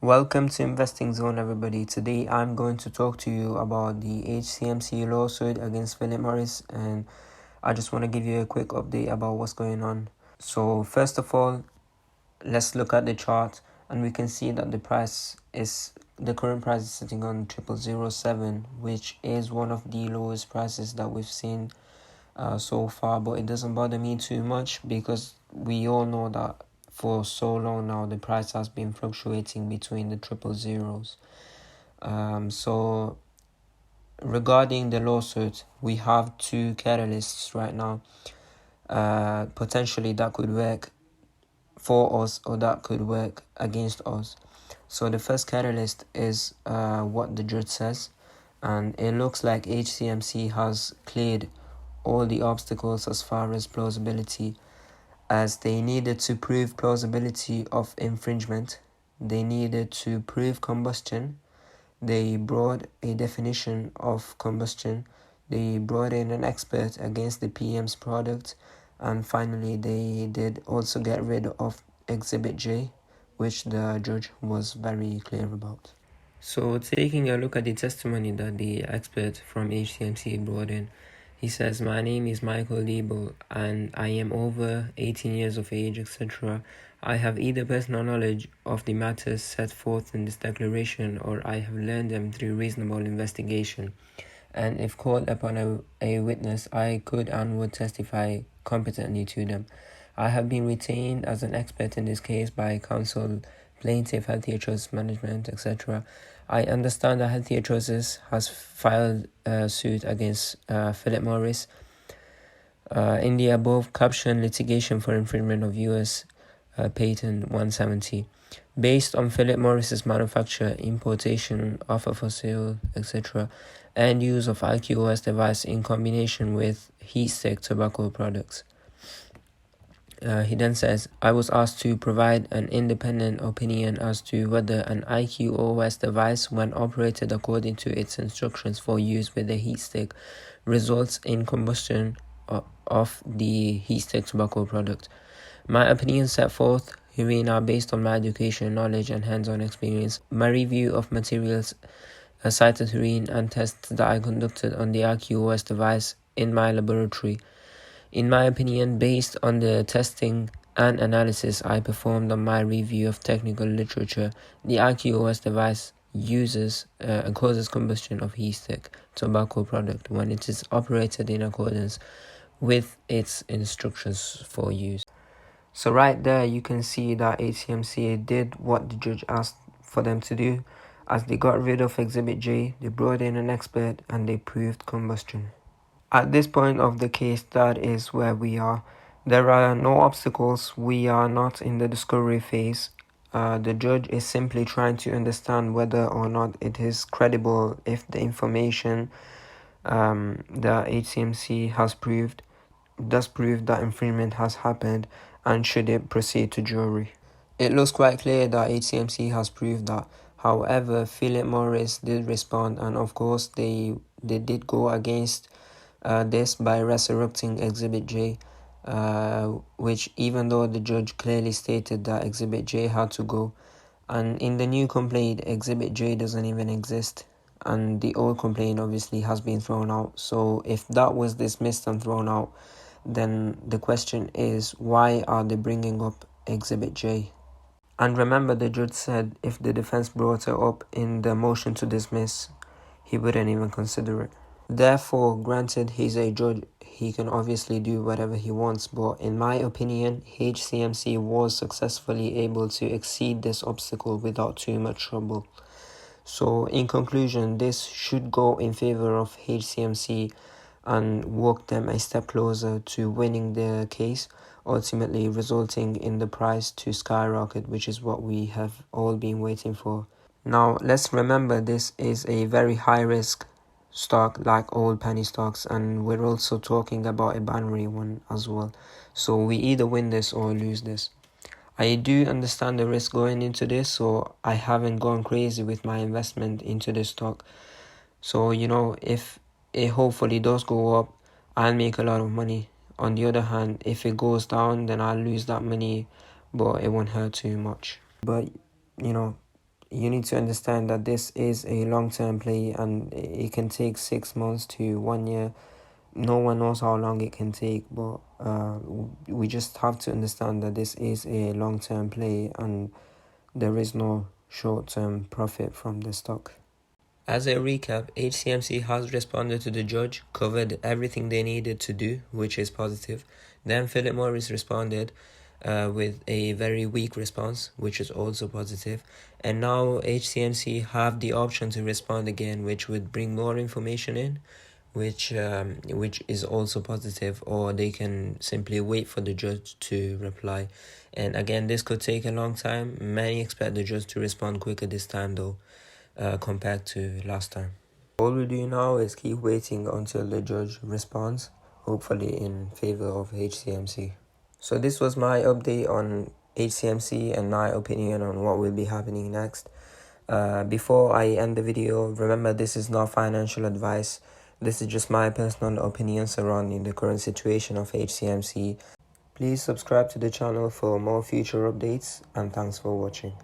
Welcome to Investing Zone, everybody. Today I'm going to talk to you about the HCMC lawsuit against Philip Morris, and I just want to give you a quick update about what's going on. So first of all, let's look at the chart, and we can see that the current price is sitting on 0007, which is one of the lowest prices that we've seen so far. But it doesn't bother me too much because we all know that for so long now the price has been fluctuating between the triple zeros. So regarding the lawsuit, we have two catalysts right now, potentially that could work for us or that could work against us. So the first catalyst is what the judge says, and it looks like HCMC has cleared all the obstacles as far as plausibility, as they needed to prove plausibility of infringement, they needed to prove combustion, they brought a definition of combustion, they brought in an expert against the PM's product, and finally they did also get rid of Exhibit J, which the judge was very clear about. So taking a look at the testimony that the expert from HCMC brought in, he says, "My name is Michael Liebel and I am over 18 years of age, etc. I have either personal knowledge of the matters set forth in this declaration or I have learned them through reasonable investigation. And if called upon a witness, I could and would testify competently to them. I have been retained as an expert in this case by counsel, plaintiff, Healthier Choices Management, etc. I understand that Healthier Choices has filed a suit against Philip Morris in the above caption litigation for infringement of US Patent 170. Based on Philip Morris's manufacture, importation, offer for sale, etc., and use of IQOS device in combination with heat stick tobacco products." He then says, "I was asked to provide an independent opinion as to whether an IQOS device, when operated according to its instructions for use with a heat stick, results in combustion of the heat stick tobacco product. My opinion set forth herein are based on my education, knowledge, and hands-on experience. My review of materials cited herein and tests that I conducted on the IQOS device in my laboratory. In my opinion, based on the testing and analysis I performed on my review of technical literature, the IQOS device causes combustion of heat stick tobacco product when it is operated in accordance with its instructions for use." So right there you can see that HCMC did what the judge asked for them to do, as they got rid of Exhibit J, they brought in an expert, and they proved combustion. At this point of the case, that is where we are. There are no obstacles. We are not in the discovery phase. The judge is simply trying to understand whether or not it is credible if the information that HCMC has proved does prove that infringement has happened, and should it proceed to jury. It looks quite clear that HCMC has proved that. However, Philip Morris did respond, and of course they did go against this by resurrecting Exhibit J, which, even though the judge clearly stated that Exhibit J had to go, and in the new complaint Exhibit J doesn't even exist, and the old complaint obviously has been thrown out. So if that was dismissed and thrown out, then the question is, why are they bringing up Exhibit J? And remember, the judge said if the defense brought it up in the motion to dismiss, he wouldn't even consider it. Therefore, granted, he's a judge, he can obviously do whatever he wants, but in my opinion, HCMC was successfully able to exceed this obstacle without too much trouble. So in conclusion, this should go in favor of HCMC and walk them a step closer to winning the case, ultimately resulting in the price to skyrocket, which is what we have all been waiting for. Now, let's remember, this is a very high risk stock like all penny stocks, and we're also talking about a binary one as well. So we either win this or lose this. I do understand the risk going into this, so I haven't gone crazy with my investment into this stock. So, if it hopefully does go up, I'll make a lot of money. On the other hand, if it goes down, then I'll lose that money, but it won't hurt too much. But, you need to understand that this is a long-term play, and it can take 6 months to 1 year. No one knows how long it can take, but we just have to understand that this is a long-term play and there is no short-term profit from the stock. As a recap, HCMC has responded to the judge, covered everything they needed to do, which is positive. Then Philip Morris responded with a very weak response, which is also positive. And now HCMC have the option to respond again, which would bring more information in, which is also positive, or they can simply wait for the judge to reply. And again, this could take a long time. Many expect the judge to respond quicker this time though, compared to last time. All we do now is keep waiting until the judge responds, hopefully in favor of HCMC. So this was my update on HCMC and my opinion on what will be happening next. Before I end the video, remember this is not financial advice. This is just my personal opinion surrounding the current situation of HCMC. Please subscribe to the channel for more future updates, and thanks for watching.